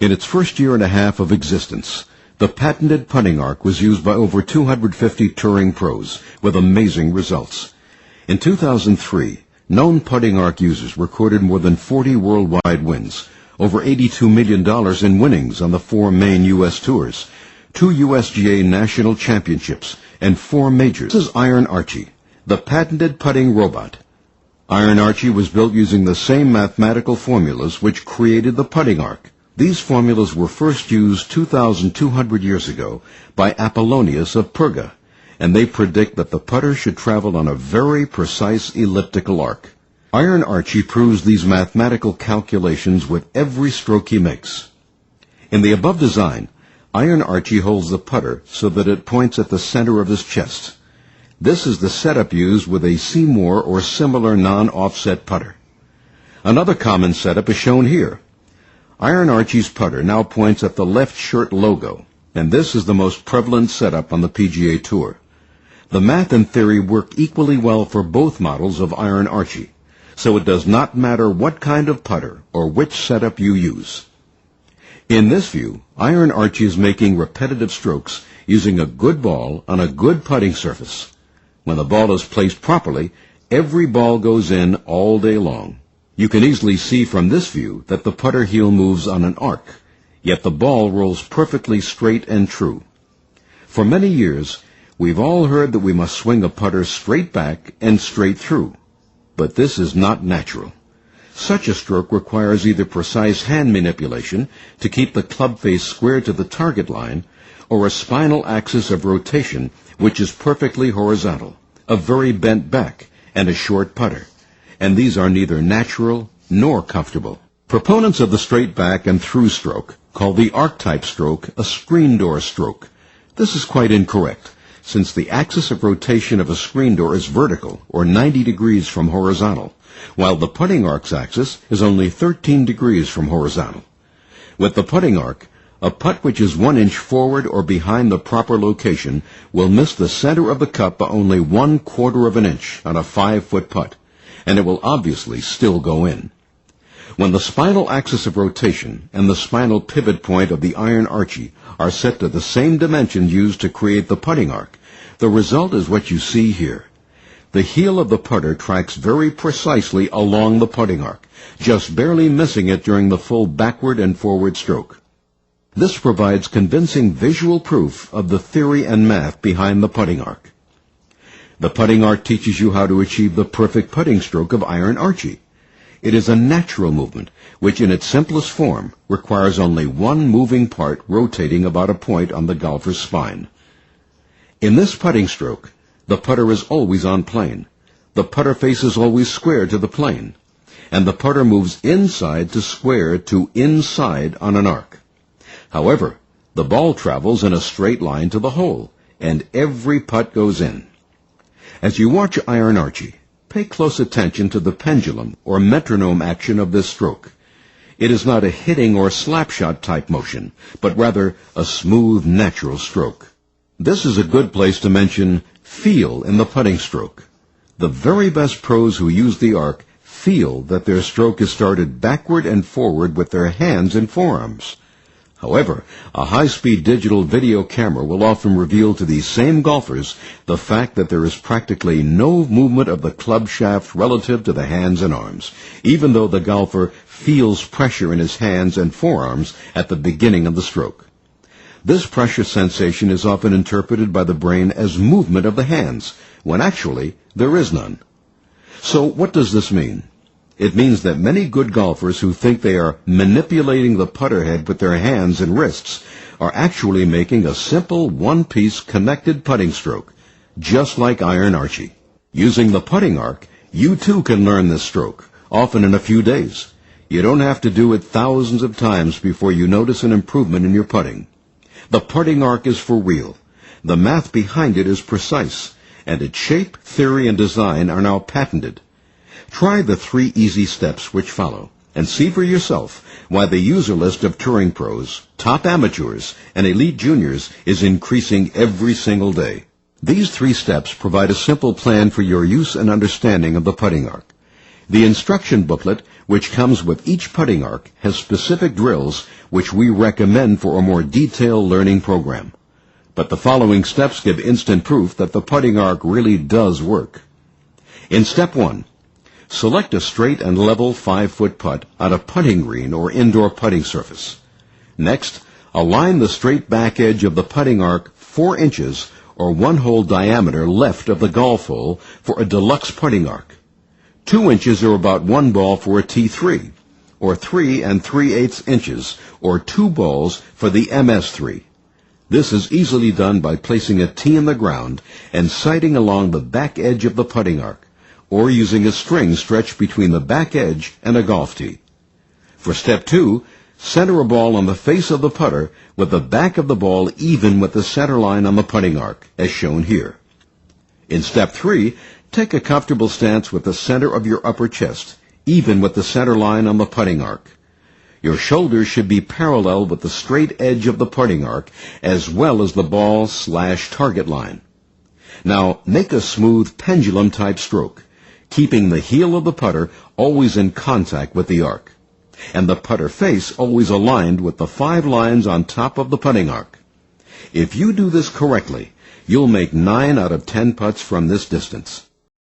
In its first year and a half of existence, the patented putting arc was used by over 250 touring pros with amazing results. In 2003, known putting arc users recorded more than 40 worldwide wins, over $82 million in winnings on the 4 main U.S. tours, 2 USGA national championships, and 4 majors. This is Iron Archie, the patented putting robot. Iron Archie was built using the same mathematical formulas which created the putting arc. These formulas were first used 2,200 years ago by Apollonius of Perga, and they predict that the putter should travel on a very precise elliptical arc. Iron Archie proves these mathematical calculations with every stroke he makes. In the above design, Iron Archie holds the putter so that it points at the center of his chest. This is the setup used with a Seymour or similar non-offset putter. Another common setup is shown here. Iron Archie's putter now points at the left shirt logo, and this is the most prevalent setup on the PGA Tour. The math and theory work equally well for both models of Iron Archie, so it does not matter what kind of putter or which setup you use. In this view, Iron Archie is making repetitive strokes using a good ball on a good putting surface. When the ball is placed properly, every ball goes in all day long. You can easily see from this view that the putter heel moves on an arc, yet the ball rolls perfectly straight and true. For many years, we've all heard that we must swing a putter straight back and straight through, but this is not natural. Such a stroke requires either precise hand manipulation to keep the club face square to the target line, or a spinal axis of rotation which is perfectly horizontal, a very bent back, and a short putter. And these are neither natural nor comfortable. Proponents of the straight back and through stroke call the arc-type stroke a screen door stroke. This is quite incorrect, since the axis of rotation of a screen door is vertical, or 90 degrees from horizontal, while the putting arc's axis is only 13 degrees from horizontal. With the putting arc, a putt which is 1 inch forward or behind the proper location will miss the center of the cup by only 1/4 of an inch on a 5-foot putt, and it will obviously still go in. When the spinal axis of rotation and the spinal pivot point of the Iron Archie are set to the same dimensions used to create the putting arc, the result is what you see here. The heel of the putter tracks very precisely along the putting arc, just barely missing it during the full backward and forward stroke. This provides convincing visual proof of the theory and math behind the putting arc. The putting arc teaches you how to achieve the perfect putting stroke of Iron Archie. It is a natural movement, which in its simplest form requires only one moving part rotating about a point on the golfer's spine. In this putting stroke, the putter is always on plane. The putter face is always square to the plane, and the putter moves inside to square to inside on an arc. However, the ball travels in a straight line to the hole, and every putt goes in. As you watch Iron Archie, pay close attention to the pendulum or metronome action of this stroke. It is not a hitting or slap shot type motion, but rather a smooth, natural stroke. This is a good place to mention feel in the putting stroke. The very best pros who use the arc feel that their stroke is started backward and forward with their hands and forearms. However, a high-speed digital video camera will often reveal to these same golfers the fact that there is practically no movement of the club shaft relative to the hands and arms, even though the golfer feels pressure in his hands and forearms at the beginning of the stroke. This pressure sensation is often interpreted by the brain as movement of the hands, when actually there is none. So what does this mean? It means that many good golfers who think they are manipulating the putter head with their hands and wrists are actually making a simple one-piece connected putting stroke, just like Iron Archie. Using the putting arc, you too can learn this stroke, often in a few days. You don't have to do it thousands of times before you notice an improvement in your putting. The putting arc is for real. The math behind it is precise, and its shape, theory, and design are now patented. Try the 3 easy steps which follow, and see for yourself why the user list of touring pros, top amateurs, and elite juniors is increasing every single day. These 3 steps provide a simple plan for your use and understanding of the putting arc. The instruction booklet which comes with each putting arc, has specific drills which we recommend for a more detailed learning program. But the following steps give instant proof that the putting arc really does work. In step 1, select a straight and level 5-foot putt on a putting green or indoor putting surface. Next, align the straight back edge of the putting arc 4 inches or 1 hole diameter left of the golf hole for a deluxe putting arc. 2 inches or about 1 ball for a T3, or 3 3/8 inches or 2 balls for the MS3. This is easily done by placing a tee in the ground and sighting along the back edge of the putting arc, or using a string stretched between the back edge and a golf tee. For step 2, center a ball on the face of the putter with the back of the ball even with the center line on the putting arc, as shown here. In step 3, take a comfortable stance with the center of your upper chest, even with the center line on the putting arc. Your shoulders should be parallel with the straight edge of the putting arc, as well as the ball/target line. Now, make a smooth pendulum-type stroke, keeping the heel of the putter always in contact with the arc, and the putter face always aligned with the 5 lines on top of the putting arc. If you do this correctly, you'll make 9 out of 10 putts from this distance.